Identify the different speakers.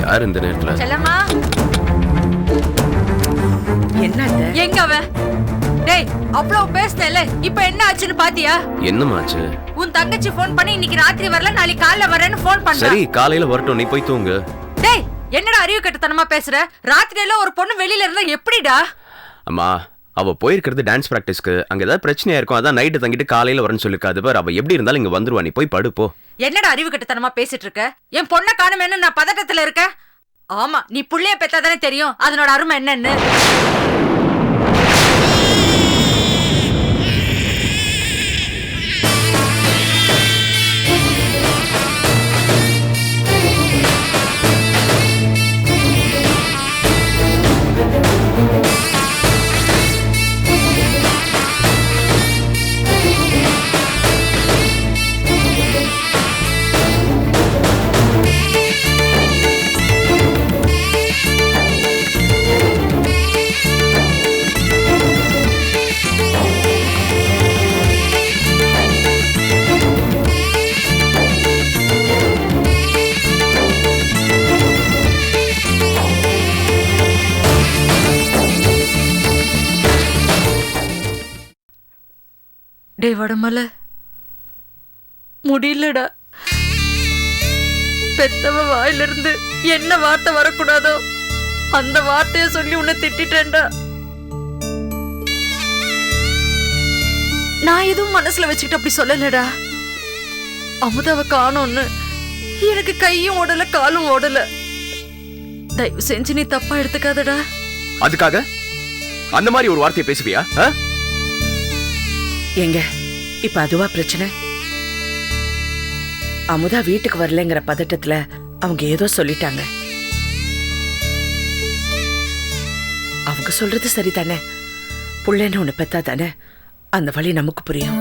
Speaker 1: யார் இந்த நேரத்துல?
Speaker 2: செல்லம்மா
Speaker 3: என்ன
Speaker 2: எங்க அவ? டேய் அவ்வளவு பேசுனேல, இப்போ என்ன ஆச்சுன்னு பாத்தியா?
Speaker 1: என்னமாச்சு?
Speaker 2: உன் தங்கச்சி ஃபோன் பண்ணி இன்னைக்கு ராத்திரி வரல நாளைக்கு காலைல வரேன்னு ஃபோன் பண்ணா.
Speaker 1: சரி காலையில வரட்டும், நீ போய் தூங்கு.
Speaker 2: டேய் என்னடா அறிவு கெட்டத்தனமா பேசுற? ராத்திரியில ஒரு பொண்ணு வெளியில இருந்தா எப்படிடா?
Speaker 1: அம்மா அவ போயிருக்கிறது டான்ஸ் பிராக்டிஸ்க்கு. அங்க ஏதாவது பிரச்சனையா இருக்கும், அதான் நைட்டு தங்கிட்டு காலையில வரேன்னு சொல்லிருக்காது. பார் அவ எப்படி இருந்தாலும் இங்க வந்துருவா, நீ போய் படு போ.
Speaker 2: என்னடா அறிவு கெட்டத்தனமா பேசிட்டு இருக்க? என் பொண்ணை காணுமேன்னு நான் பதட்டத்துல இருக்கேன். ஆமா நீ புள்ளைய பெத்தாதானே தெரியும் அதனோட அருமை என்னன்னு. டேய் வடமலை, முடியலடா. பெத்தவ வாயிலிருந்து என்ன வார்த்தை வரக்கூடாதோ அந்த வார்த்தைய சொல்லி உன்னை திட்டேன்டா. நான் எதுவும் மனசுல வச்சுக்கிட்டு அப்படி சொல்லலடா. அமுதாவை காணோன்னு எனக்கு கையும் ஓடல காலும் ஓடல. தயவு செஞ்சு நீ தப்பா எடுத்துக்காதடா.
Speaker 1: அதுக்காக அந்த மாதிரி ஒரு வார்த்தையை பேசுவியா?
Speaker 3: எங்க இப்ப அதுவா பிரச்சனை? அமுதா வீட்டுக்கு வரலங்கிற பதட்டத்துல அவங்க ஏதோ சொல்லிட்டாங்க. அவங்க சொல்றது சரிதானே. புள்ளன்னு ஒண்ணு பெத்தா தானே அந்த வழி நமக்கு புரியும்.